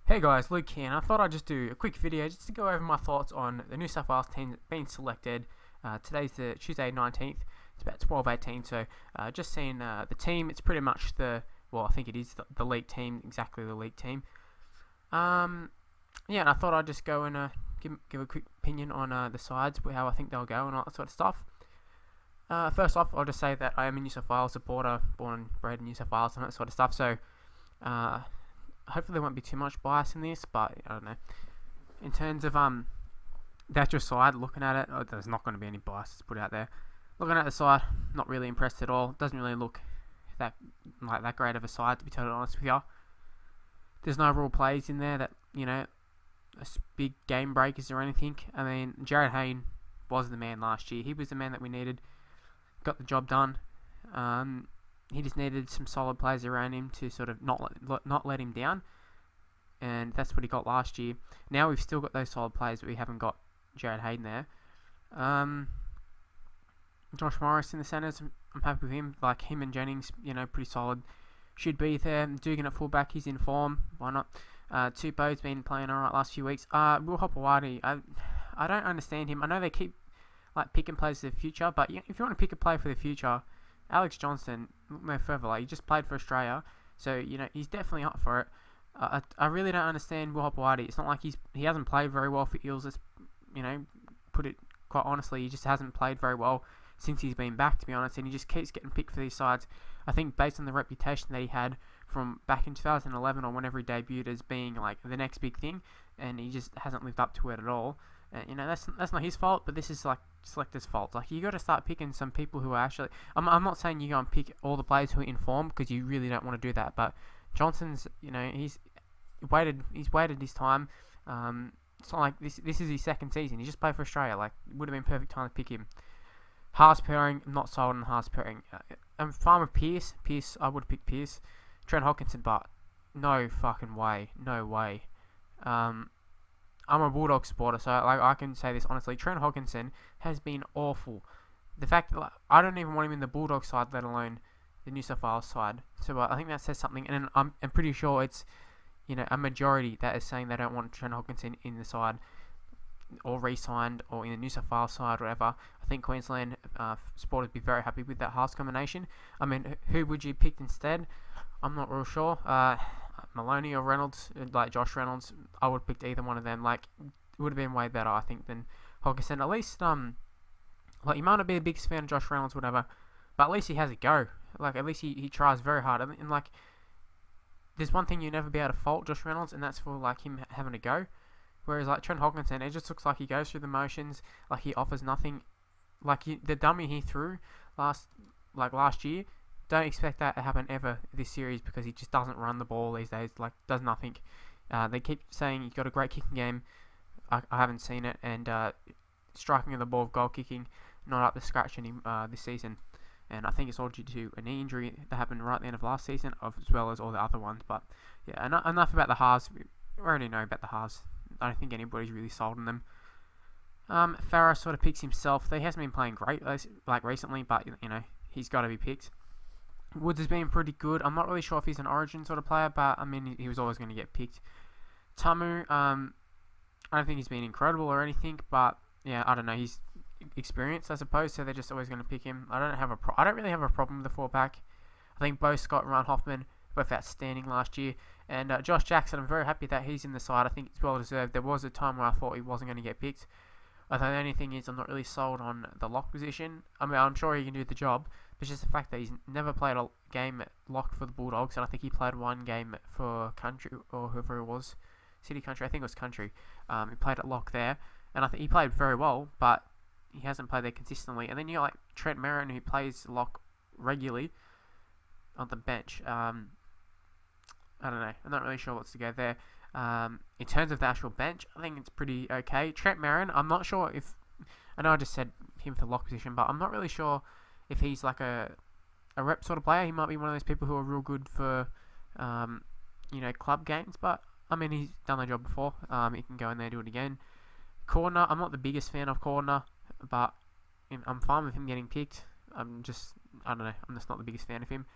Hey guys, Luke here, and I thought I'd just do a quick video just to go over my thoughts on the New South Wales team being selected. Today's the Tuesday 19th, it's about 12:18, so just seeing the team, it's pretty much well, I think it is the league team, exactly the league team. Yeah, and I thought I'd just go and give a quick opinion on the sides, how I think they'll go and all that sort of stuff. First off, I'll just say that I am a New South Wales supporter, born and bred in New South Wales and that sort of stuff, so hopefully there won't be too much bias in this, but I don't know. In terms of the actual side, looking at it, there's not going to be any bias, let's put it out there. Looking at the side, not really impressed at all. Doesn't really look that great of a side, to be totally honest with you. There's no real plays in there that, you know, big game breakers or anything. I mean, Jared Hayne was the man last year. He was the man that we needed. Got the job done. He just needed some solid players around him to sort of not let him down, and that's what he got last year. Now we've still got those solid players, but we haven't got Jared Hayden there. Josh Morris in the centres, I'm happy with him. Like him and Jennings, you know, pretty solid. Should be there. Dugan at fullback, he's in form. Why not? Tupou's been playing alright last few weeks. Will Hopoate, I don't understand him. I know they keep picking players for the future, but if you want to pick a player for the future, Alex Johnston, look no further. He just played for Australia, so you know he's definitely up for it. I really don't understand Will Hopoate. It's not like he hasn't played very well for Eels. Let's, you know, put it quite honestly, he just hasn't played very well since he's been back, to be honest, and he just keeps getting picked for these sides. I think based on the reputation that he had from back in 2011 or whenever he debuted as being like the next big thing, and he just hasn't lived up to it at all. You know, that's not his fault, but this is like selectors' fault. Like, you got to start picking some people who are actually. I'm not saying you go and pick all the players who are in form, because you really don't want to do that. But Johnson's, you know, he's waited his time. It's not like this is his second season. He just played for Australia. Like, it would have been perfect time to pick him. Haas pairing, I'm not sold on Haas pairing. I'm fine with Pearce. I would have picked Pearce. Trent Hodkinson, but no fucking way. No way. I'm a Bulldog supporter, so I can say this honestly. Trent Hodkinson has been awful. The fact that I don't even want him in the Bulldog side, let alone the New South Wales side. So I think that says something, and I'm pretty sure it's, you know, a majority that is saying they don't want Trent Hodkinson in the side, or re-signed, or in the New South Wales side, whatever. I think Queensland supporters would be very happy with that Haas combination. I mean, who would you pick instead? I'm not real sure. Maloney or Reynolds, like Josh Reynolds, I would have picked either one of them. Like, it would have been way better, I think, than Hodkinson. At least, like, you might not be the biggest fan of Josh Reynolds, whatever, but at least he has a go. Like, at least he tries very hard. And like, there's one thing you never be able to fault Josh Reynolds, and that's for like him having a go. Whereas like Trent Hodkinson, it just looks like he goes through the motions, like he offers nothing. Like the dummy he threw last year. Don't expect that to happen ever this series, because he just doesn't run the ball these days. Like, does nothing. They keep saying he's got a great kicking game. I haven't seen it, and striking of the ball, goal kicking, not up to scratch any this season. And I think it's all due to a knee injury that happened right at the end of last season, as well as all the other ones. But yeah, enough about the Haas. We already know about the Haas. I don't think anybody's really sold on them. Farah sort of picks himself. He hasn't been playing great like recently, but you know, he's got to be picked. Woods has been pretty good. I'm not really sure if he's an Origin sort of player, but I mean, he was always going to get picked. Tamou, I don't think he's been incredible or anything, but yeah, I don't know. He's experienced, I suppose, so they're just always going to pick him. I don't really have a problem with the fullback. I think Beau, Scott, and Hoffman both outstanding last year, and Josh Jackson, I'm very happy that he's in the side. I think it's well deserved. There was a time where I thought he wasn't going to get picked. I think the only thing is I'm not really sold on the lock position. I mean, I'm sure he can do the job, but it's just the fact that he's never played a game at lock for the Bulldogs, and I think he played one game for Country, or whoever it was, City Country, I think it was Country. He played at lock there, and I think he played very well, but he hasn't played there consistently. And then you got like Trent Merrin, who plays lock regularly on the bench. I don't know. I'm not really sure what's to go there. In terms of the actual bench, I think it's pretty okay. Trent Merrin, I'm not sure if... I know I just said him for the lock position, but I'm not really sure if he's like a rep sort of player. He might be one of those people who are real good for, you know, club games, but I mean, he's done the job before. He can go in there and do it again. Cordner, I'm not the biggest fan of Cordner, but I'm fine with him getting picked. I don't know, I'm just not the biggest fan of him.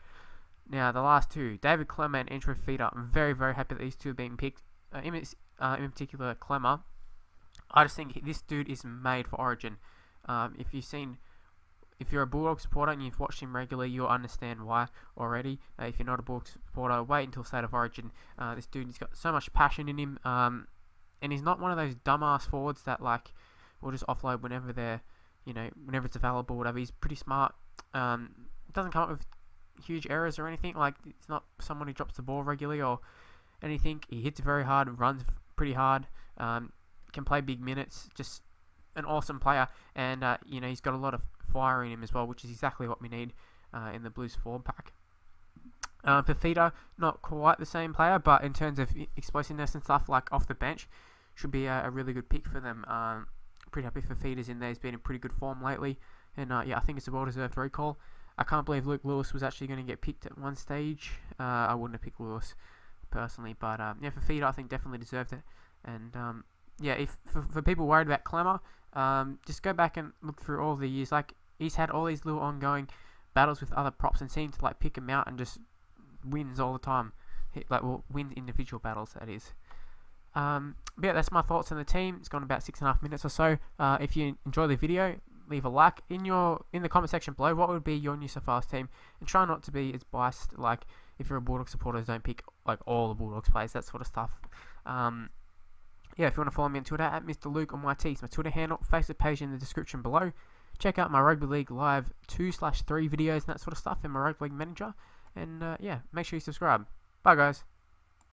Now, the last two, David Klemmer and Fifita. I'm very, very happy that these two are being picked. in particular Klemmer, I just think this dude is made for Origin. If you're a Bulldog supporter and you've watched him regularly, you'll understand why already. If you're not a Bulldog supporter, wait until State of Origin. This dude, he's got so much passion in him, and he's not one of those dumbass forwards that like will just offload whenever whenever it's available, whatever. He's pretty smart. Doesn't come up with huge errors or anything. Like, it's not someone who drops the ball regularly or anything. He hits very hard, runs pretty hard, can play big minutes. Just an awesome player, and he's got a lot of fire in him as well, which is exactly what we need in the Blues forward pack. Fifita, not quite the same player, but in terms of explosiveness and stuff, like off the bench, should be a really good pick for them. Pretty happy Fifita's in there. He's been in pretty good form lately, and I think it's a well-deserved recall. I can't believe Luke Lewis was actually going to get picked at one stage. I wouldn't have picked Lewis personally, but Fifita I think definitely deserved it. And if for people worried about Klemmer, just go back and look through all the years. Like, he's had all these little ongoing battles with other props and seems to like pick him out and just wins all the time. Wins individual battles, that is. But yeah, that's my thoughts on the team. It's gone about 6.5 minutes or so. If you enjoy the video, leave a like in the comment section below. What would be your New South Wales team? And try not to be as biased. Like, if you're a Bulldog supporter, don't pick like all the Bulldogs players, that sort of stuff. If you want to follow me on Twitter at Mr. Luke on YT, it's my Twitter handle. Facebook page in the description below. Check out my Rugby League Live 2/3 videos and that sort of stuff in my Rugby League Manager. And make sure you subscribe. Bye, guys.